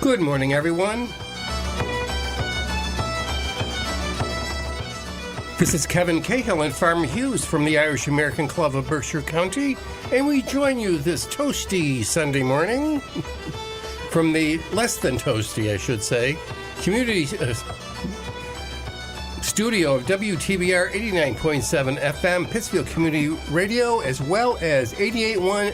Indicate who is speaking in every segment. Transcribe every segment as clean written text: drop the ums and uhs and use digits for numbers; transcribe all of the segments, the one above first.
Speaker 1: Good morning, everyone. This is Kevin Cahill and Farmer Hughes from the Irish American Club of Berkshire County, and we join you this toasty Sunday morning from the less than toasty, I should say, community studio of WTBR 89.7 FM, Pittsfield Community Radio, as well as 88.1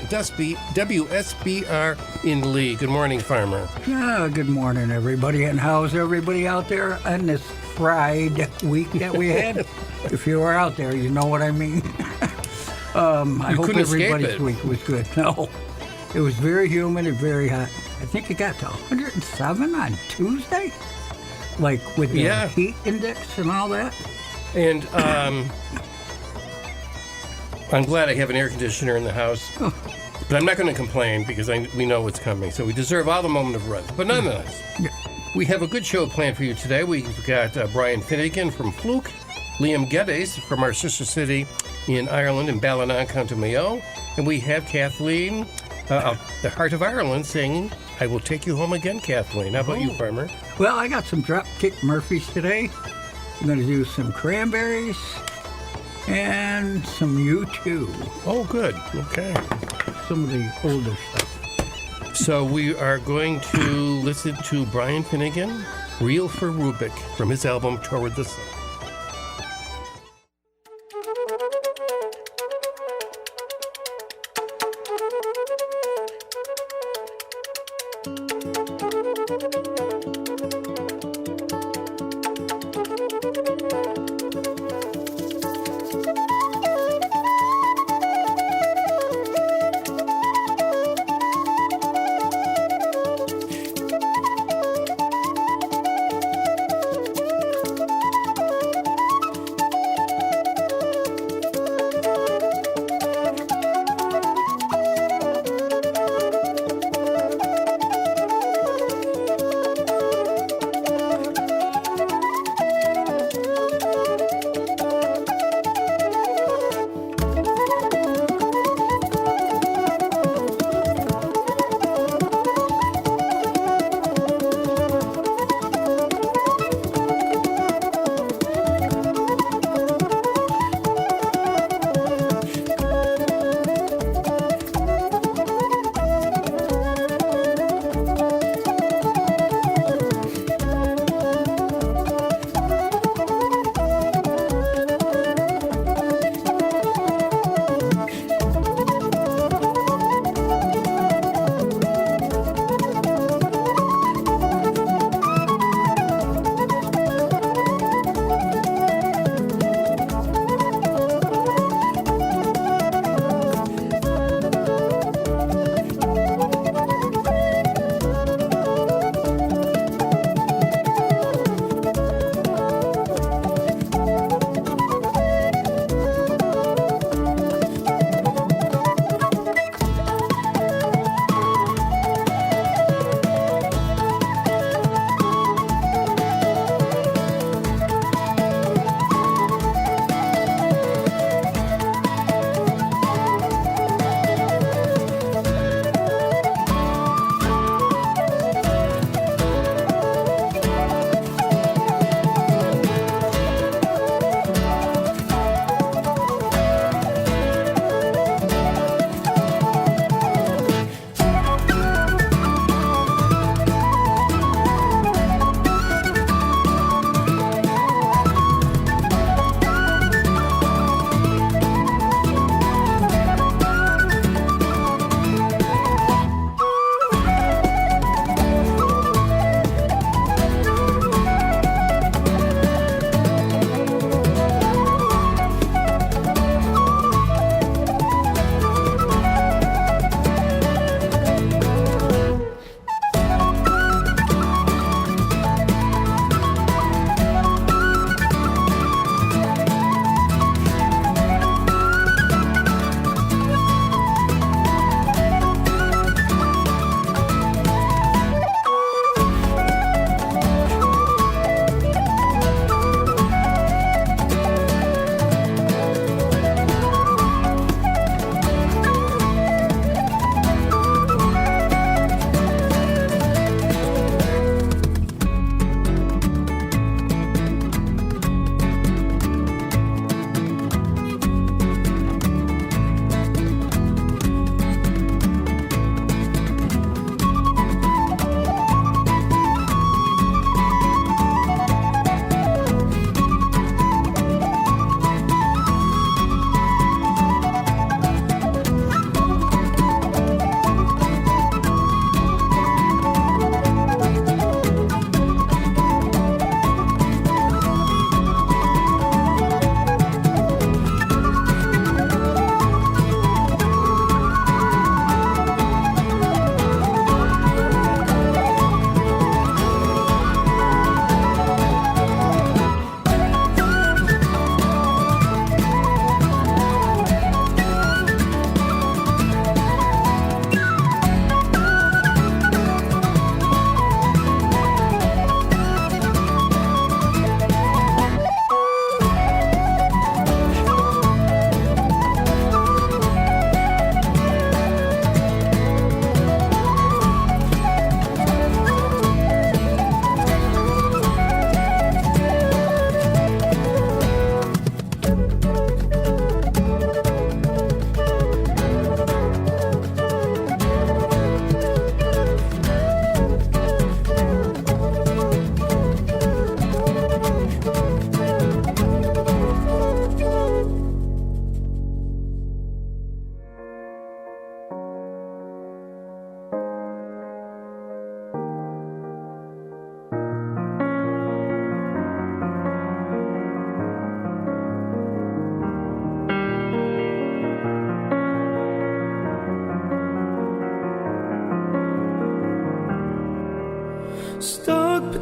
Speaker 1: WSBR in Lee. Good morning, Farmer.
Speaker 2: Good morning, everybody. And how's everybody out there on this fried week that we had? If you were out there, you know what I mean. I hope everybody's week was good. No, it was very humid and very hot. I think it got to 107 on Tuesday. Like with the heat index and all that.
Speaker 1: And I'm glad I have an air conditioner in the house. But I'm not going to complain because we know what's coming. So we deserve all the moment of rest. But nonetheless, we have a good show planned for you today. We've got Brian Finnegan from Fluke, Liam Geddes from our sister city in Ireland in Ballina, County Mayo. And we have Kathleen of the Heart of Ireland singing, I Will Take You Home Again, Kathleen. How about you, Farmer?
Speaker 2: Well, I got some Dropkick Murphys today. I'm going to do some Cranberries and some U2.
Speaker 1: Oh, good. Okay.
Speaker 2: Some of the older stuff.
Speaker 1: So we are going to listen to Brian Finnegan, Reel for Rubik, from his album Toward the Sun.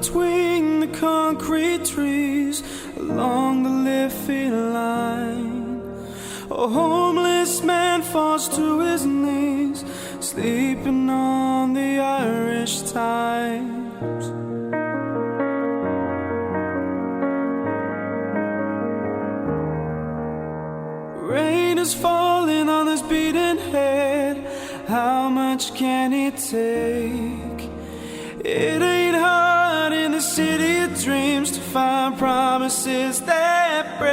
Speaker 3: between the concrete trees along the Liffey line. A homeless man falls to his knees, sleeping on the Irish Times. Rain is falling on his beaten head. How much can he take? It ain't hard in the city of dreams to find promises that break.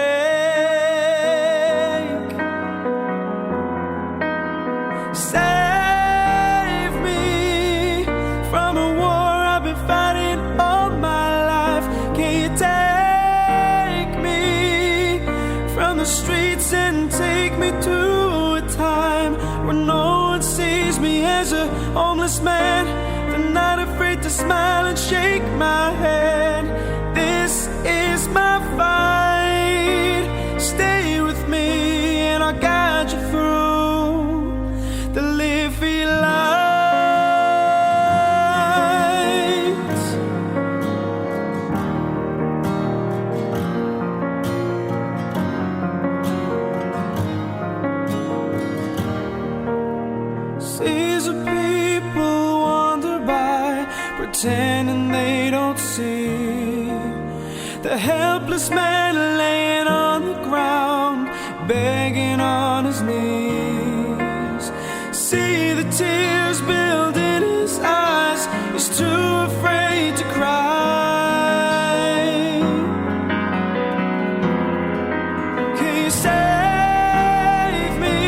Speaker 3: Save me from a war I've been fighting all my life. Can you take me from the streets and take me to a time where no one sees me as a homeless man? They're not afraid to smile and shake my hand. This is my fight. Stay with me and I'll guide you through the Liffey lights. Seas of people wander by, pretending they don't see the helpless man laying on the ground, begging on his knees. See the tears build in his eyes, he's too afraid to cry. Can you save me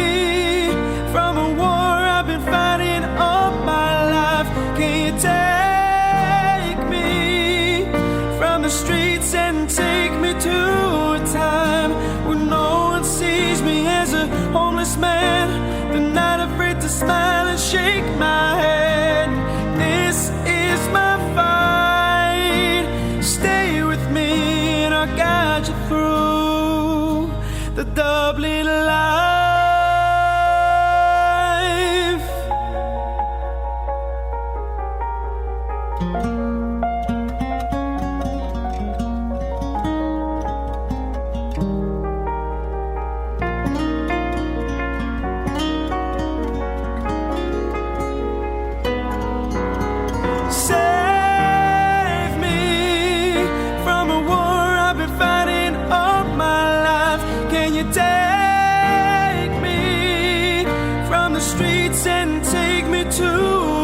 Speaker 3: from a war I've been fighting all my life? Can you take me from the streets and take me to a time where no one sees me as a homeless man? They're not afraid to smile and shake my hand. This is my fight. Stay with me and I'll guide you through the Dublin life. Save me from a war I've been fighting all my life. Can you take me from the streets and take me to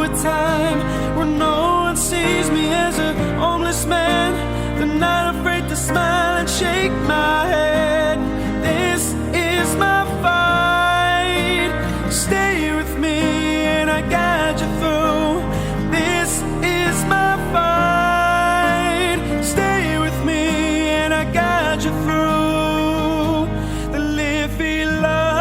Speaker 3: a time where no one sees me as a homeless man? They're not afraid to smile and shake my head. This is my fight. Stay with me and I guide you through. This is my fight. Stay with me and I guide you through the Liffey lights.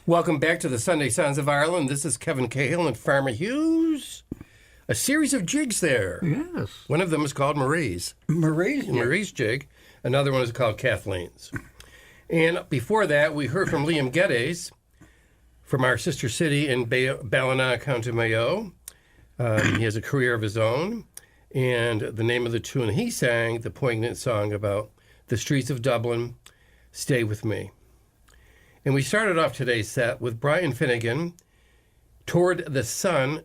Speaker 1: Welcome back to the Sunday Sounds of Ireland. This is Kevin Cahill and Farmer Hughes. A series of jigs there.
Speaker 2: Yes.
Speaker 1: One of them is called Marie's. Marie's jig. Another one is called Kathleen's. And before that, we heard from Liam Geddes from our sister city in Ballina, County Mayo. He has a career of his own. And the name of the tune he sang, the poignant song about the streets of Dublin, Stay With Me. And we started off today's set with Brian Finnegan. Toward the Sun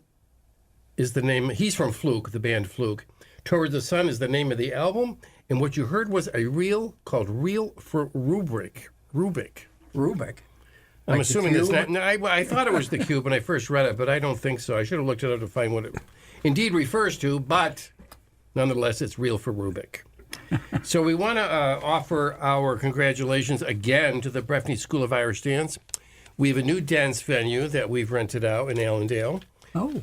Speaker 1: is the name. He's from Fluke, the band Fluke. Toward the Sun is the name of the album. And what you heard was a reel called Reel for Rubik. I'm assuming that's not. No, I thought it was the cube when I first read it, but I don't think so. I should have looked it up to find what it indeed refers to, but nonetheless, it's Reel for Rubik. So we want to offer our congratulations again to the Breffni School of Irish Dance. We have a new dance venue that we've rented out in Allendale.
Speaker 2: Oh.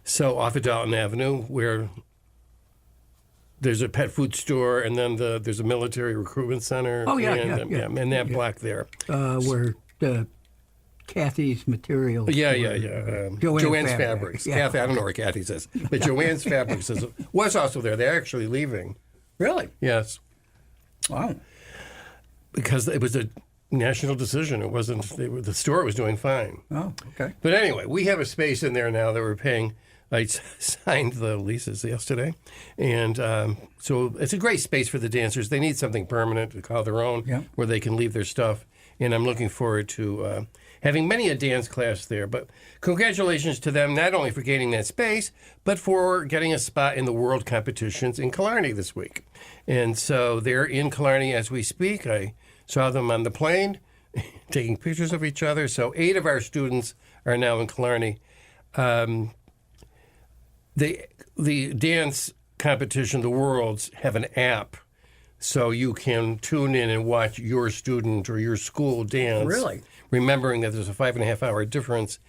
Speaker 1: So off of Dalton Avenue, where there's a pet food store, and then there's a military recruitment center.
Speaker 2: Oh, yeah,
Speaker 1: and that block there.
Speaker 2: Where Kathy's material.
Speaker 1: Yeah. Joanne's Fabrics.
Speaker 2: Yeah.
Speaker 1: Kathy, I don't know where Kathy says, but Joanne's Fabrics was also there. They're actually leaving.
Speaker 2: Really?
Speaker 1: Yes.
Speaker 2: Wow.
Speaker 1: Because it was a national decision. It wasn't, the store was doing fine.
Speaker 2: Oh, okay.
Speaker 1: But anyway, we have a space in there now that we're paying. I signed the leases yesterday. And so it's a great space for the dancers. They need something permanent to call their own, where they can leave their stuff. And I'm looking forward to having many a dance class there. But congratulations to them, not only for gaining that space, but for getting a spot in the world competitions in Killarney this week. And so they're in Killarney as we speak. I saw them on the plane taking pictures of each other. So 8 of our students are now in Killarney. The dance competition, the Worlds, have an app. So you can tune in and watch your student or your school dance.
Speaker 2: Really?
Speaker 1: Remembering that there's a 5.5-hour difference.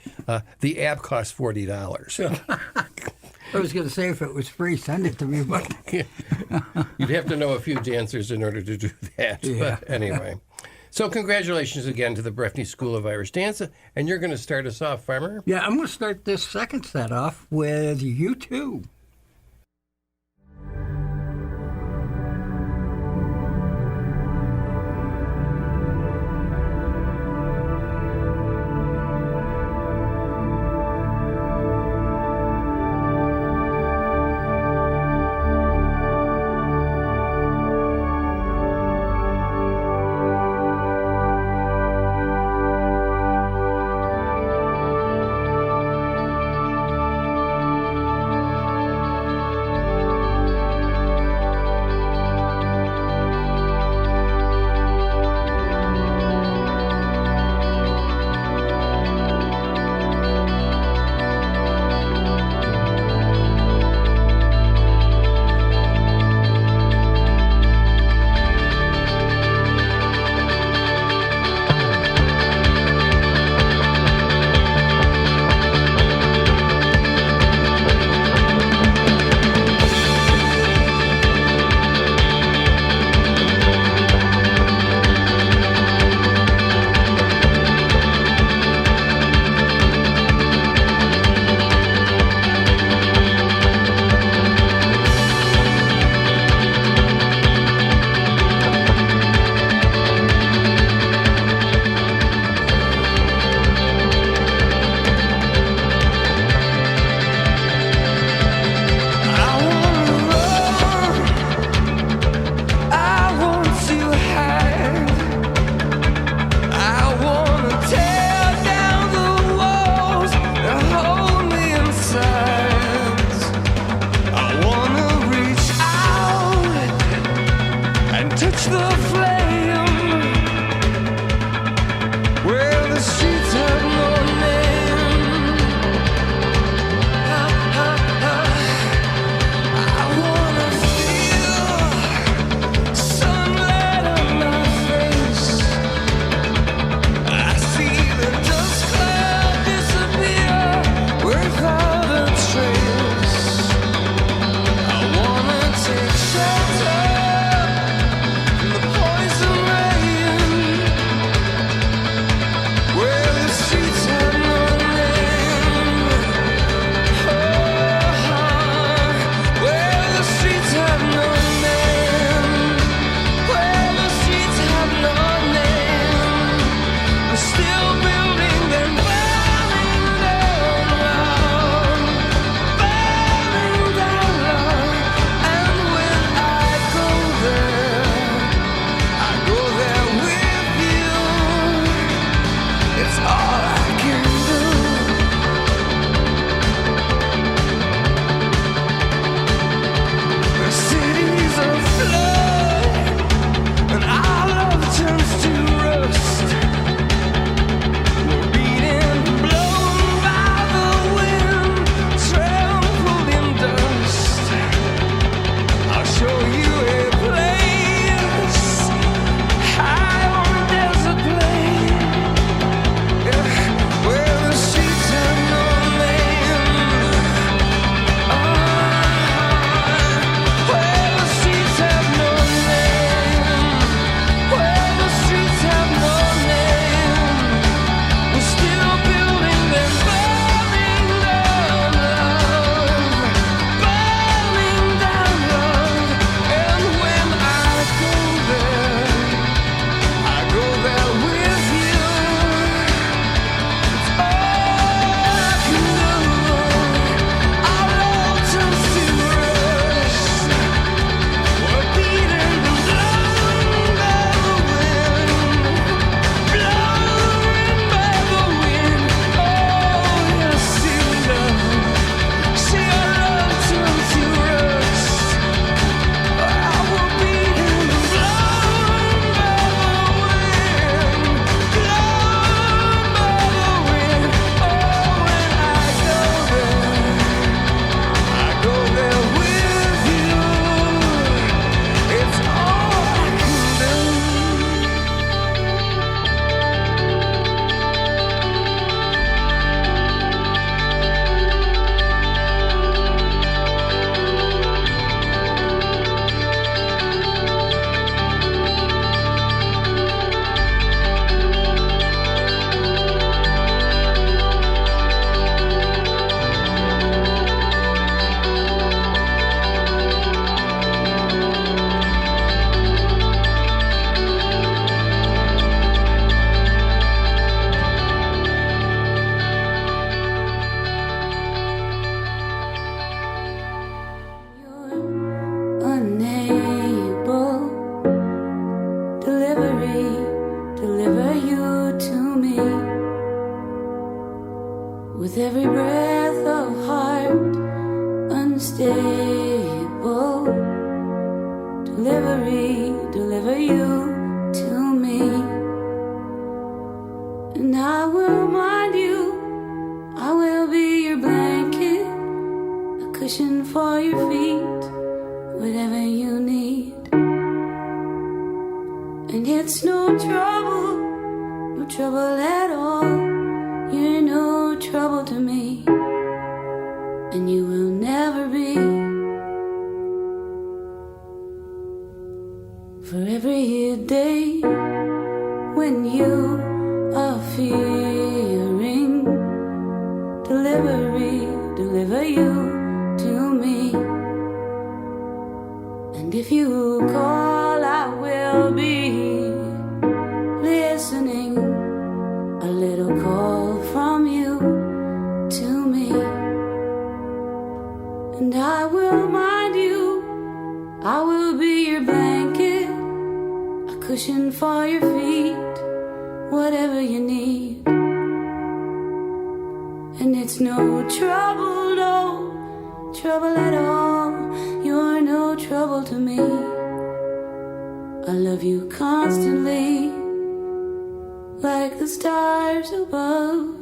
Speaker 1: The app costs $40.
Speaker 2: I was going to say if it was free, send it to me. But
Speaker 1: You'd have to know a few dancers in order to do that.
Speaker 2: Yeah.
Speaker 1: But anyway. So congratulations again to the Breffni School of Irish Dance. And you're going to start us off, Farmer?
Speaker 2: Yeah, I'm going to start this second set off with U2.
Speaker 4: with every breath of heart unstable. Deliver you to me, and I will mind you. I will be your blanket, a cushion for your feet, whatever you need. And it's no trouble at all. You're no trouble to me, and you will never be. For every day when you are fearing, deliver you to me. And if you call, I will be listening. A little call from you to me, and I will mind you. I will be your blanket, a cushion for your feet, whatever you need. And it's no trouble, no trouble at all. You're no trouble to me. I love you constantly, like the stars above.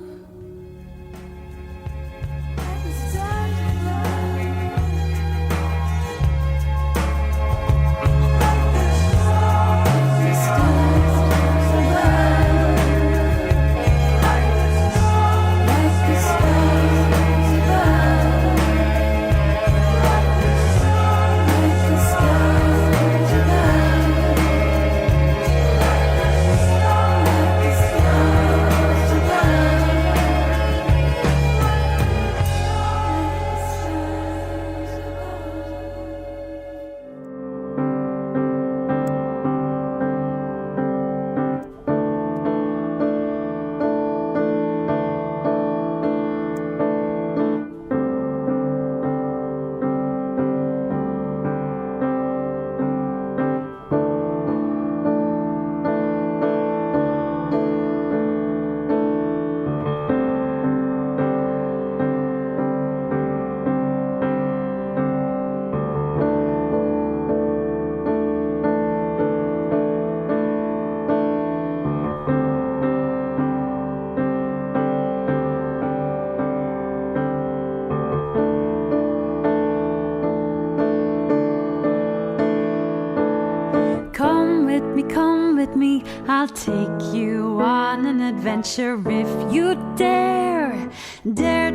Speaker 5: I'll take you on an adventure if you dare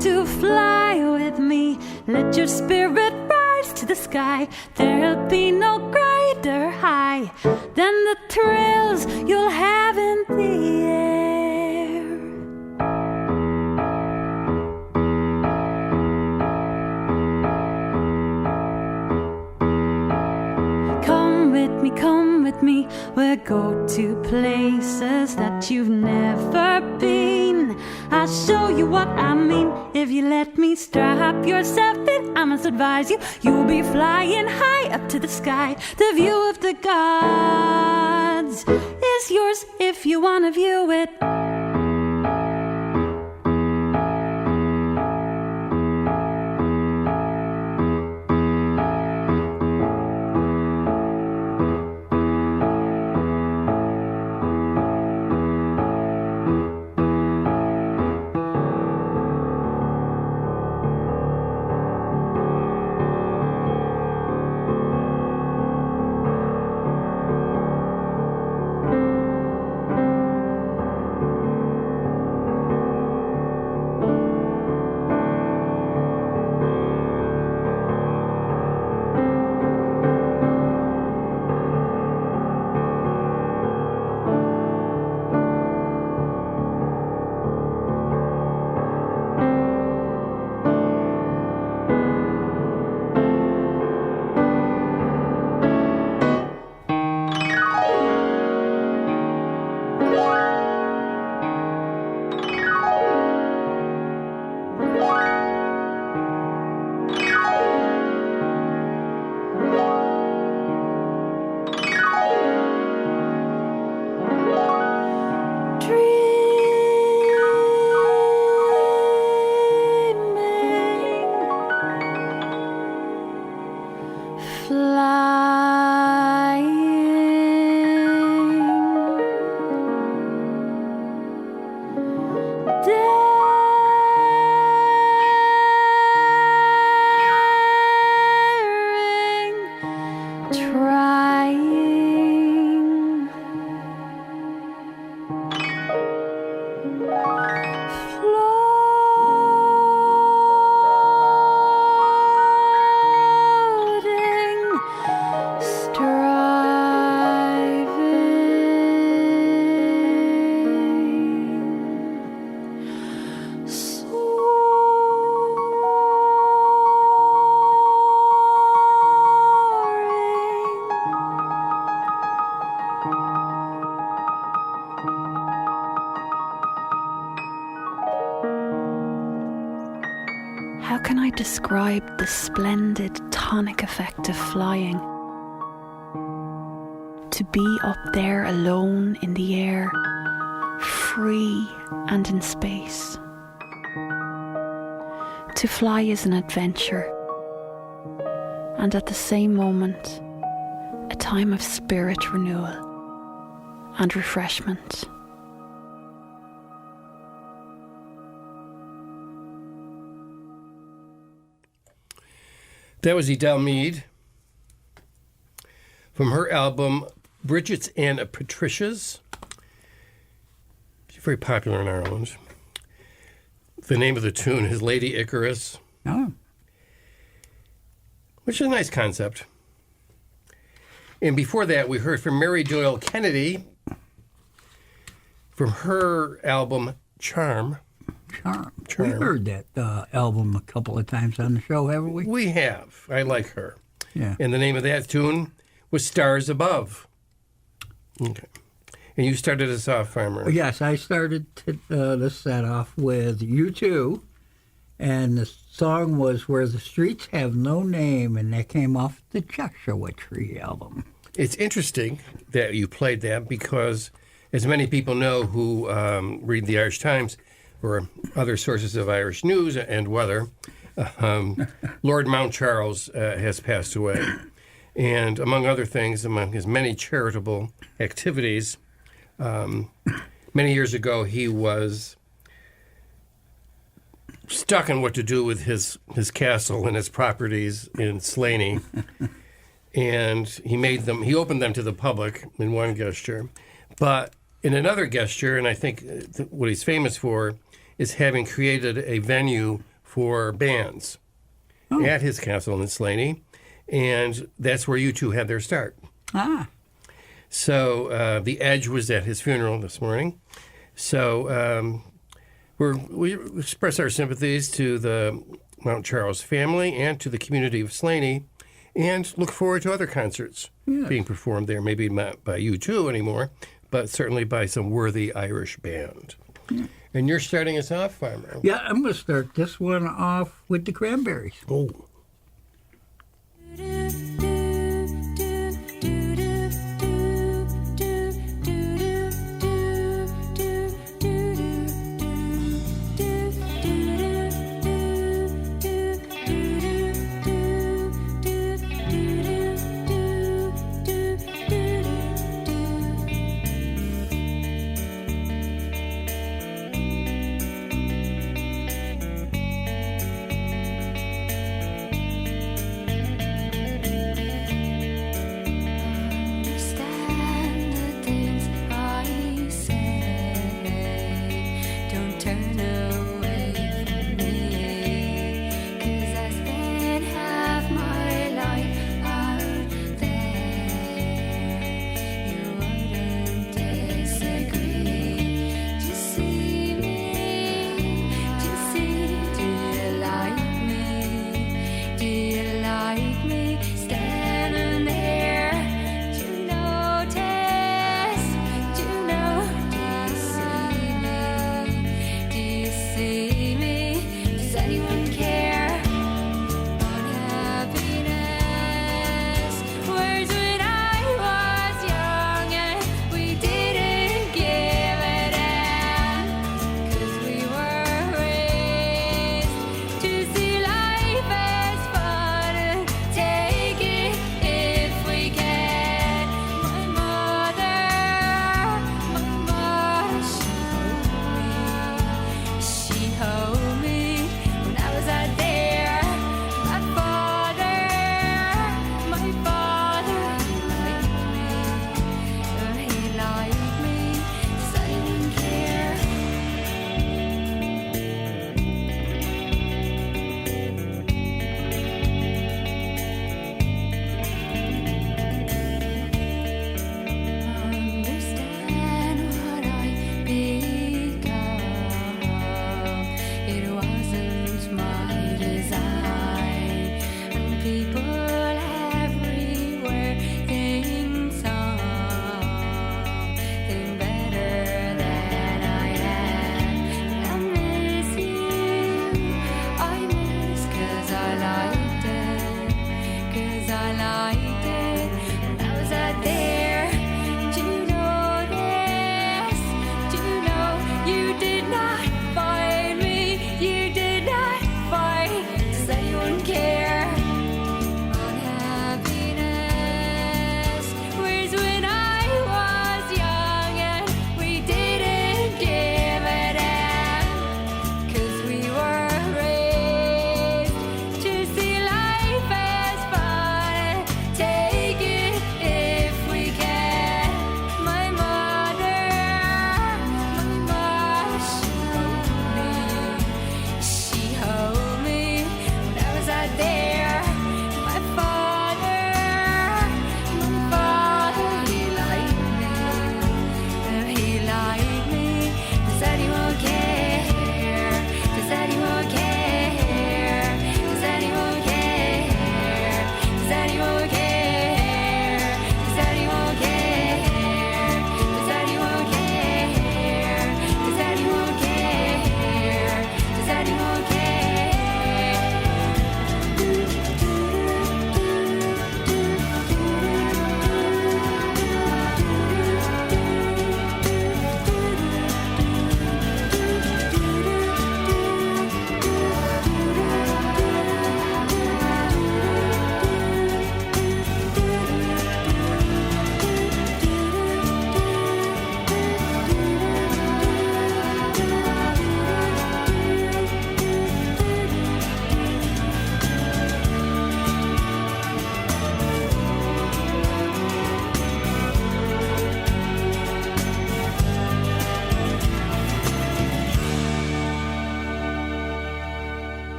Speaker 5: to fly with me. Let your spirit rise to the sky. There'll be no greater high than the thrills you'll have in the air. Come with me, we'll go to places that you've never been. I'll show you what I mean. If you let me strap yourself in, I must advise you, you'll be flying high up to the sky. The view of the gods is yours if you want to view it. How can I describe the splendid tonic effect of flying? To be up there alone in the air, free and in space. To fly is an adventure, and at the same moment, a time of spirit renewal and refreshment.
Speaker 1: That was Edel Mead from her album Bridget's and Patricia's. She's very popular in Ireland. The name of the tune is Lady Icarus, which is a nice concept. And before that, we heard from Mary Doyle Kennedy from her album Charm.
Speaker 2: We heard that album a couple of times on the show, haven't we?
Speaker 1: We have. I like her.
Speaker 2: Yeah.
Speaker 1: And the name of that tune was Stars Above. Okay. And you started us off, Farmer.
Speaker 2: Yes, I started the set off with U2, and the song was Where the Streets Have No Name, and that came off the Joshua Tree album.
Speaker 1: It's interesting that you played that because, as many people know who read the Irish Times or other sources of Irish news and weather, Lord Mount Charles has passed away. And among other things, among his many charitable activities, many years ago he was stuck on what to do with his castle and his properties in Slaney. And he opened them to the public in one gesture. But in another gesture, and I think what he's famous for, is having created a venue for bands at his castle in Slaney. And that's where U2 had their start. So The Edge was at his funeral this morning. So we express our sympathies to the Mount Charles family and to the community of Slaney, and look forward to other concerts being performed there. Maybe not by U2 anymore, but certainly by some worthy Irish band. And you're starting us off, Farmer.
Speaker 2: Yeah, I'm going to start this one off with the Cranberries.
Speaker 1: Oh.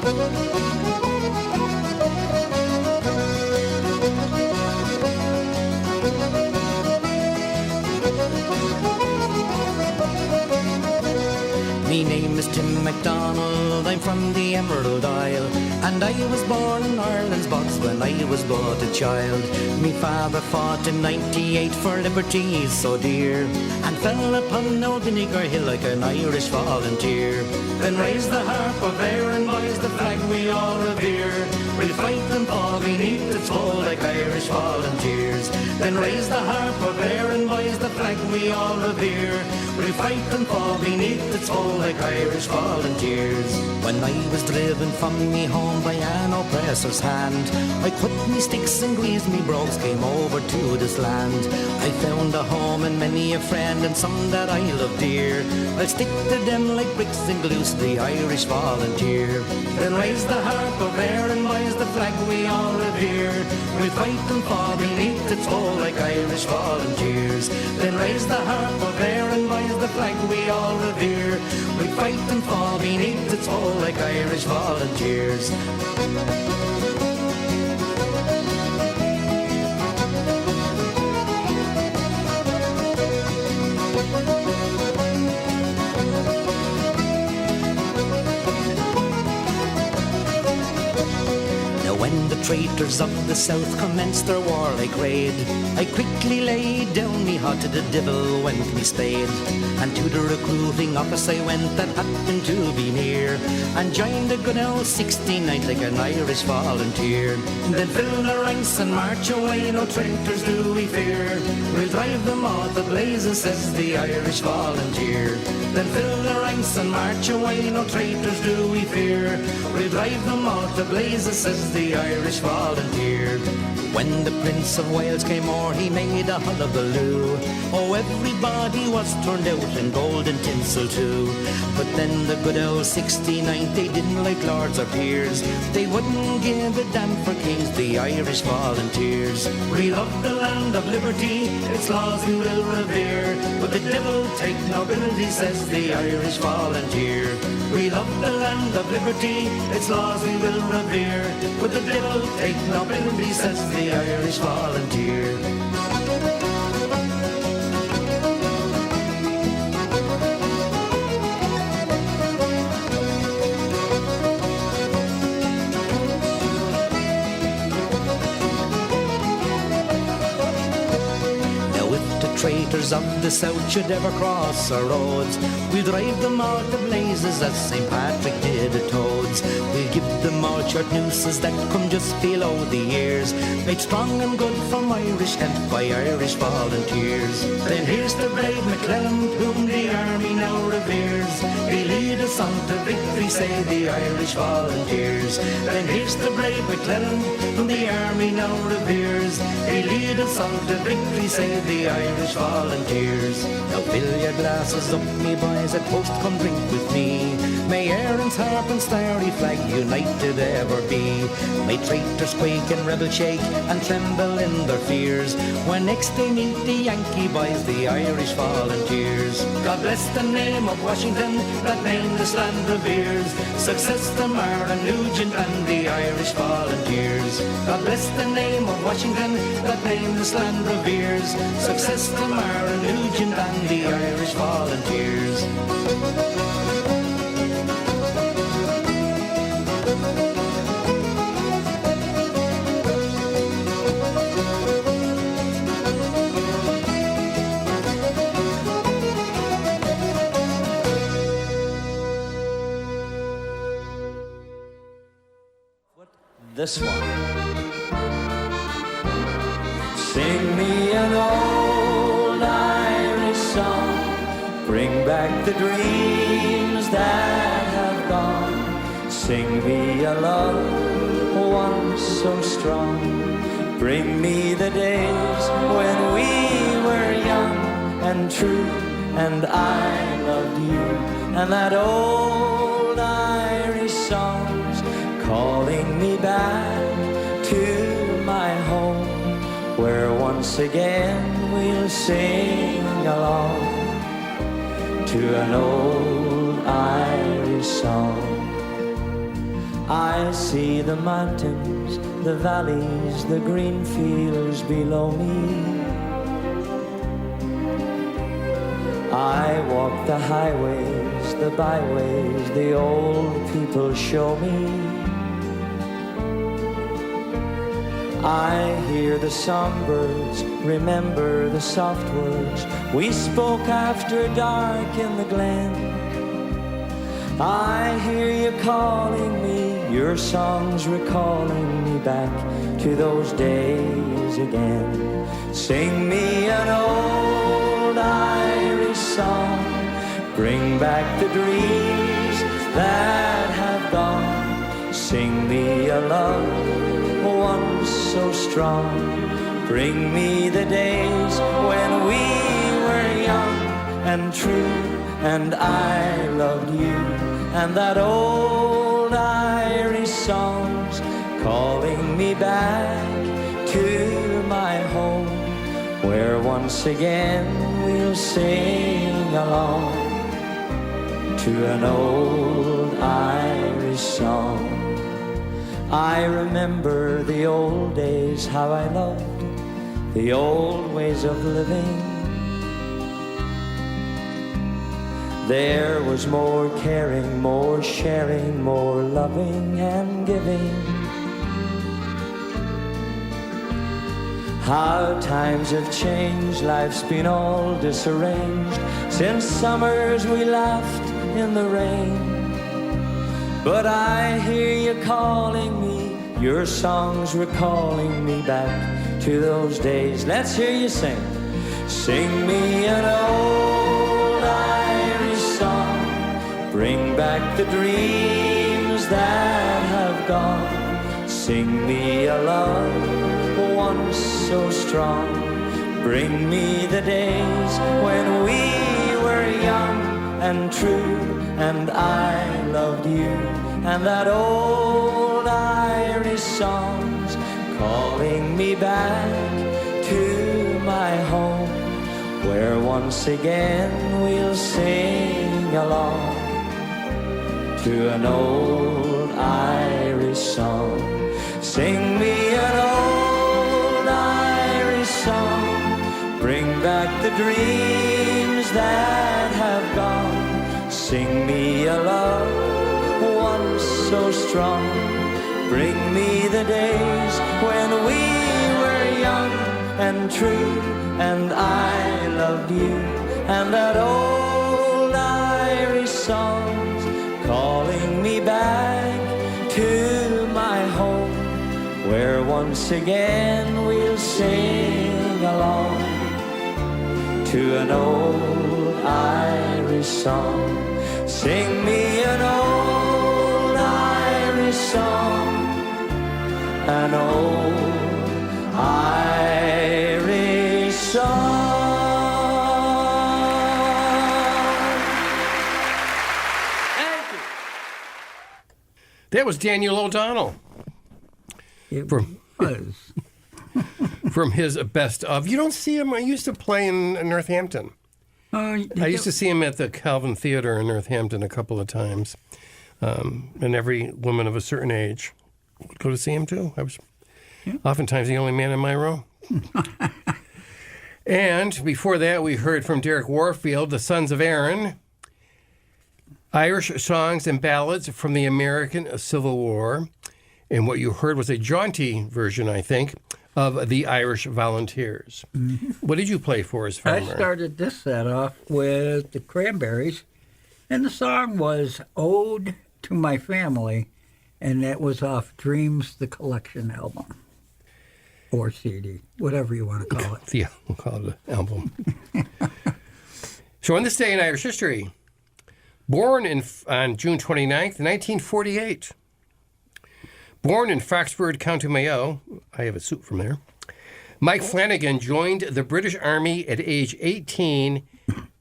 Speaker 6: Me name is Tim MacDonald, I'm from the Emerald Isle, and I was born in Ireland's box when I was but a child. Me father fought in 98 for liberty so dear, and fell upon old Vinegar Hill like an Irish volunteer. Then raise the harp of Erin, boys, the flag we all revere. We'll fight and fall beneath its fold like Irish volunteers. Then raise the harp of Erin, boys, the flag we all revere. We'll fight and fall beneath its fold like Irish volunteers. When I was driven from me home by an oppressor's hand, I cut me sticks and greased me brogues, came over to this land. I found a home and many a friend, and some that I love dear. I'll stick to them like bricks and glue, the Irish volunteer. Then raise the harp of Erin, boys, the flag we all revere. We'll fight and fall beneath its fold like Irish volunteers. Then raise the harp of Erin, boys, the flag we all revere. We'll fight and fall beneath its fold like Irish volunteers. When the traitors of the south commenced their warlike raid, I quickly laid down me heart to the devil went me spade. And to the recruiting office I went that happened to be near, and joined the good old 69th like an Irish volunteer. Then fill the ranks and march away, no traitors do we fear. We'll drive them all to blazes, says the Irish volunteer. Then fill the ranks and march away, no traitors do we fear. We'll drive them all to blazes, says the Irish volunteer. When the Prince of Wales came o'er, he made a hullabaloo. Oh, everybody was turned out in gold and tinsel too. But then the good old 69th, they didn't like lords or peers. They wouldn't give a damn for kings, the Irish volunteers. We love the land of liberty, its laws we will revere. But the devil take nobility, says the Irish volunteer. We love the land of liberty, its laws we will revere. But the devil take nobility, says the Irish volunteer. Traitors of the south should ever cross our roads, we'll drive them out of blazes as St. Patrick did the toads. We'll give them all short nooses that come just below the ears, made strong and good from Irish help by Irish volunteers. Then here's the brave McClellan, whom the army now reveres. He'll lead us on to victory, say the Irish volunteers. Then here's the brave McClellan, whom the army now reveres. He'll lead us on to victory, say the Irish volunteers. Now fill your glasses up, me boys, at post come drink with me. May Erin's harp and starry flag united ever be. May traitors quake and rebel shake and tremble in their fears, when next they meet the Yankee boys, the Irish volunteers. God bless the name of Washington, that name this land reveres. Success to Mara Nugent and the Irish volunteers. God bless the name of Washington, that name this land reveres. Success to Mara Nugent and the Irish volunteers.
Speaker 3: This one. Sing me an old Irish song, bring back the dreams that have gone. Sing me a love once so strong, bring me the days when we were young and true, and I loved you, and that old Irish song's calling me back to my home, where once again we'll sing along to an old Irish song. I see the mountains, the valleys, the green fields below me. I walk the highways, the byways, the old people show me. I hear the songbirds, remember the soft words we spoke after dark in the glen. I hear you calling me, your songs recalling me back to those days again. Sing me an old Irish song, bring back the dreams that have gone. Sing me a love once so strong, bring me the days when we were young and true, and I loved you, and that old Irish song's calling me back to my home, where once again we'll sing along to an old Irish song. I remember the old days, how I loved the old ways of living. There was more caring, more sharing, more loving and giving. How times have changed, life's been all disarranged since summers we laughed in the rain. But I hear you calling me, your songs recalling me back to those days. Let's hear you sing. Sing me an old Irish song, bring back the dreams that have gone. Sing me a love once so strong, bring me the days when we were young and true, and I loved you, and that old Irish song's calling me back to my home, where once again we'll sing along to an old Irish song. Sing me an old Irish song, bring back the dreams that have gone. Sing me a love once so strong, bring me the days when we were young and true, and I loved you, and that old Irish song's calling me back to my home, where once again we'll sing along to an old Irish song. Sing me an old Irish song, an old Irish song. Thank you.
Speaker 1: That was Daniel O'Donnell.
Speaker 2: It
Speaker 1: From-
Speaker 2: was.
Speaker 1: From his best of. You don't see him. I used to play in Northampton. I used to see him at the Calvin Theater in Northampton a couple of times. And every woman of a certain age would go to see him too. I was oftentimes the only man in my row. And before that, we heard from Derek Warfield, The Sons of Erin, Irish songs and ballads from the American Civil War. And what you heard was a jaunty version, I think, of the Irish Volunteers. Mm-hmm. What did you play for us, Farmer?
Speaker 2: I started this set off with the Cranberries, and the song was Ode to My Family, and that was off Dreams, the Collection album, or CD, whatever you want to call it.
Speaker 1: Yeah, we'll call it an album. So on this day in Irish history, born on June 29th, 1948, born in Foxford, County Mayo, I have a suit from there, Mike Flanagan joined the British Army at age 18,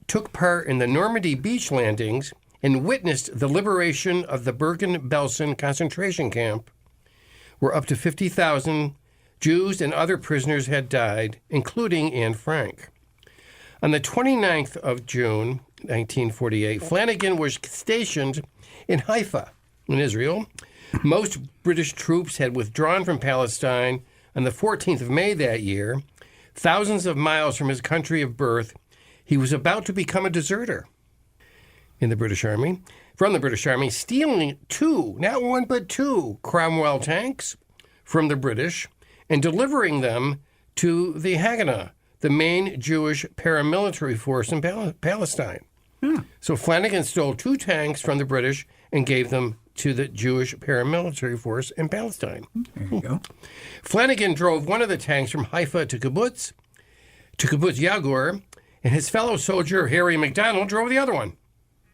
Speaker 1: took part in the Normandy beach landings, and witnessed the liberation of the Bergen-Belsen concentration camp, where up to 50,000 Jews and other prisoners had died, including Anne Frank. On the 29th of June, 1948, Flanagan was stationed in Haifa, in Israel, Most British troops had withdrawn from Palestine on the 14th of May that year. Thousands of miles from his country of birth, he was about to become a deserter from the British Army, stealing two, not one but two, Cromwell tanks from the British and delivering them to the Haganah, the main Jewish paramilitary force in Palestine. So Flanagan stole two tanks from the British and gave them to the Jewish paramilitary force in Palestine.
Speaker 2: There you go.
Speaker 1: Flanagan drove one of the tanks from Haifa to Kibbutz Yagur, and his fellow soldier, Harry McDonald, drove the other one.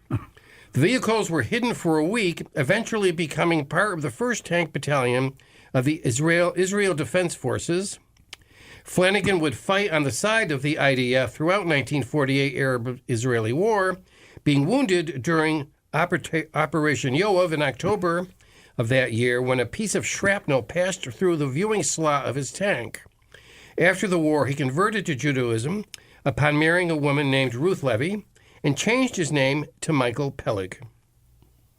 Speaker 1: The vehicles were hidden for a week, eventually becoming part of the 1st Tank Battalion of the Israel Defense Forces. Flanagan would fight on the side of the IDF throughout 1948 Arab-Israeli War, being wounded during Operation Yoav in October of that year when a piece of shrapnel passed through the viewing slot of his tank. After the war, he converted to Judaism upon marrying a woman named Ruth Levy and changed his name to Michael Peleg.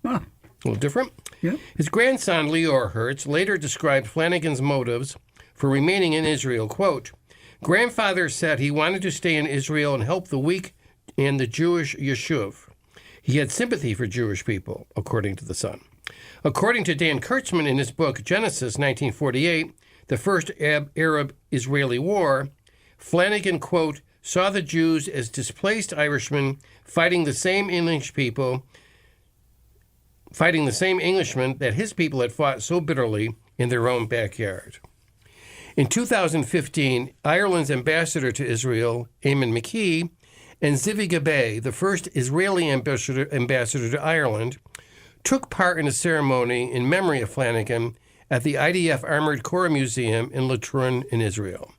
Speaker 2: Huh.
Speaker 1: A little different.
Speaker 2: Yeah.
Speaker 1: His grandson, Leor Hertz, later described Flanagan's motives for remaining in Israel. Quote, "Grandfather said he wanted to stay in Israel and help the weak and the Jewish yeshuv. He had sympathy for Jewish people," according to the son. According to Dan Kurtzman in his book Genesis 1948, The First Arab-Israeli War, Flanagan, quote, "saw the Jews as displaced Irishmen fighting the same Englishmen that his people had fought so bitterly in their own backyard." In 2015, Ireland's ambassador to Israel, Eamon McKee, and Zivi Gabay, the first Israeli ambassador to Ireland, took part in a ceremony in memory of Flanagan at the IDF Armored Corps Museum in Latrun in Israel.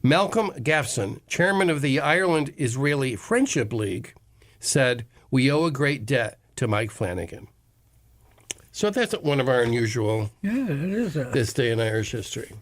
Speaker 1: Malcolm Gaffson, chairman of the Ireland-Israeli Friendship League, said, "We owe a great debt to Mike Flanagan." So that's one of our unusual
Speaker 2: Yeah, it is.
Speaker 1: this day in Irish history.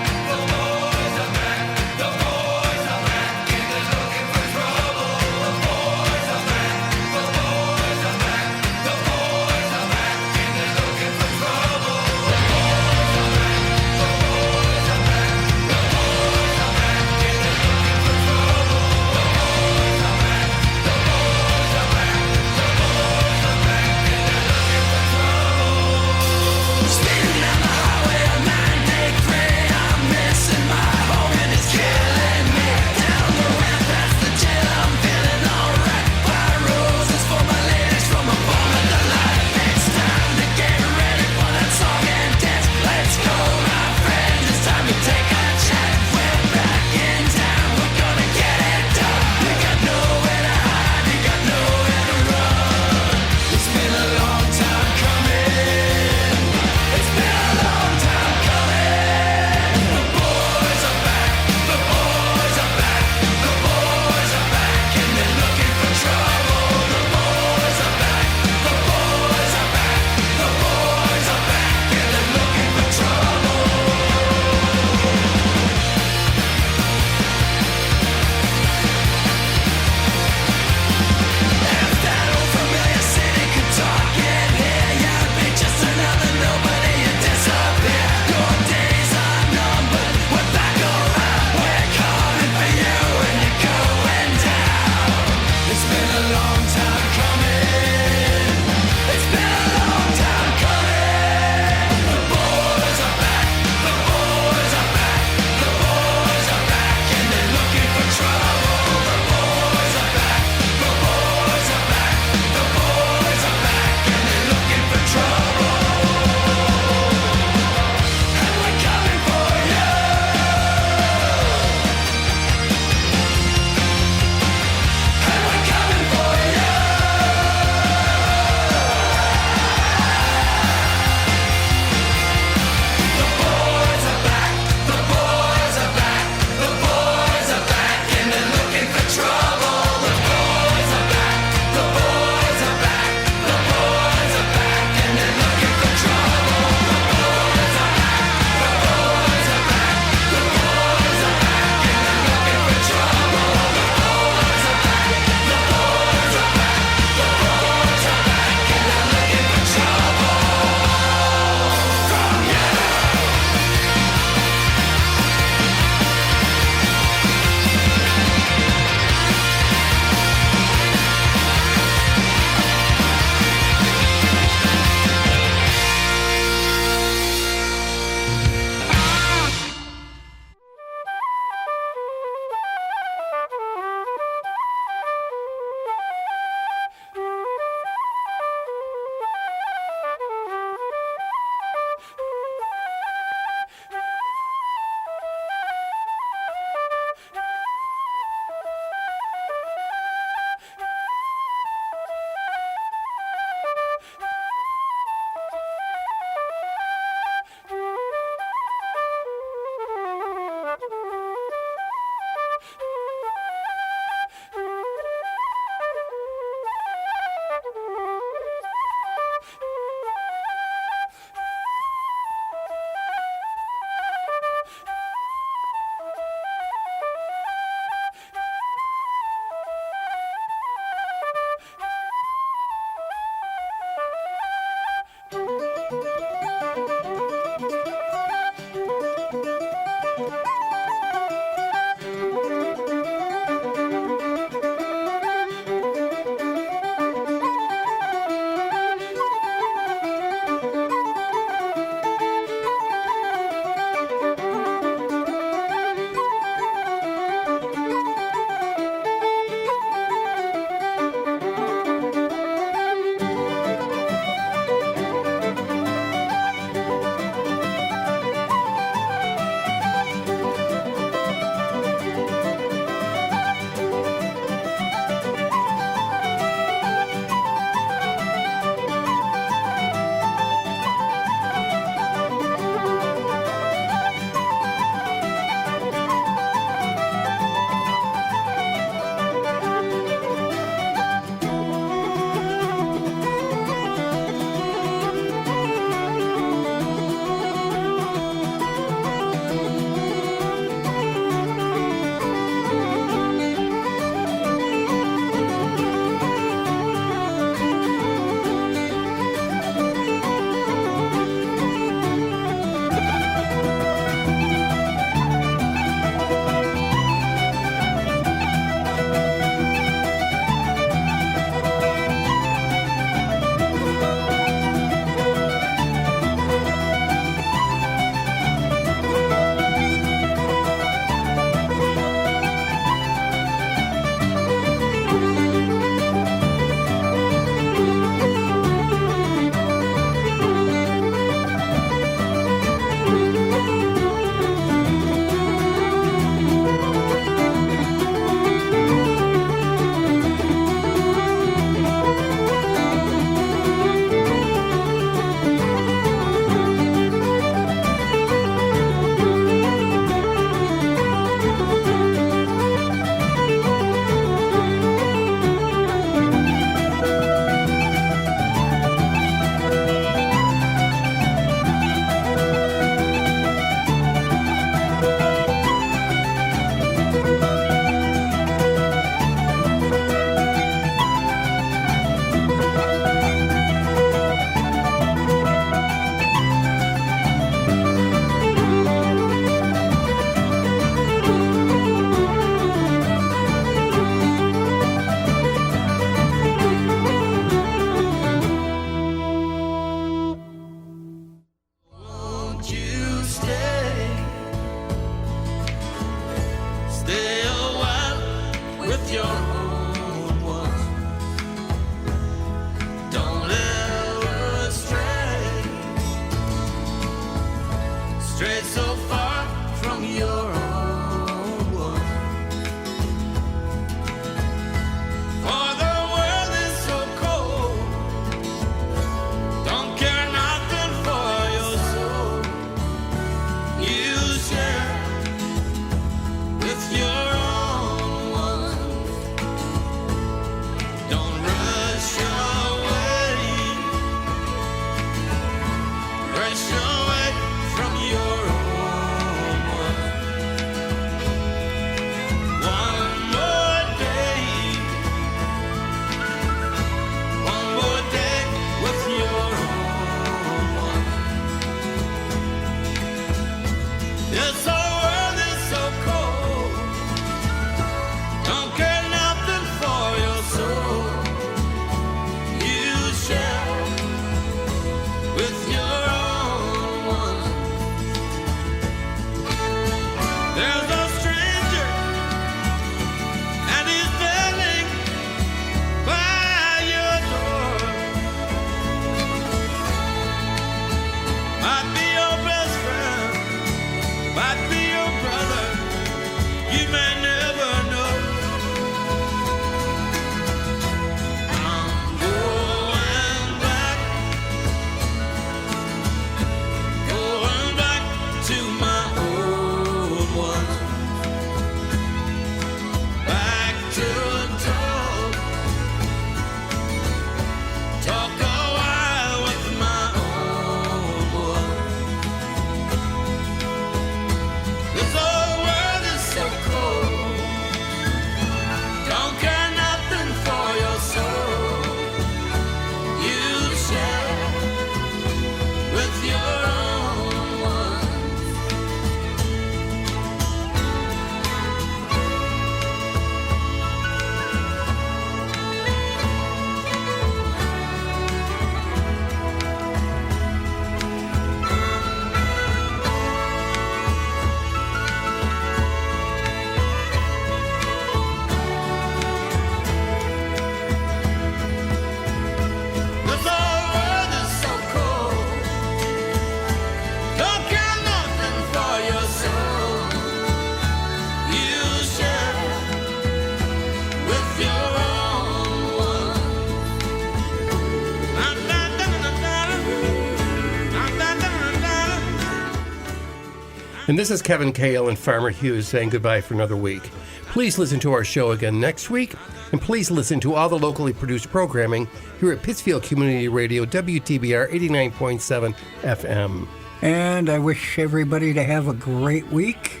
Speaker 1: And this is Kevin Cale and Farmer Hughes saying goodbye for another week. Please listen to our show again next week, and please listen to all the locally produced programming here at Pittsfield Community Radio, WTBR 89.7 FM.
Speaker 2: And I wish everybody to have a great week.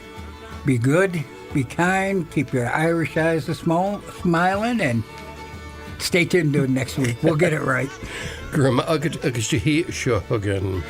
Speaker 2: Be good, be kind, keep your Irish eyes smiling, and stay tuned to next week. We'll get it right.
Speaker 1: Grim Agastahi Shogan.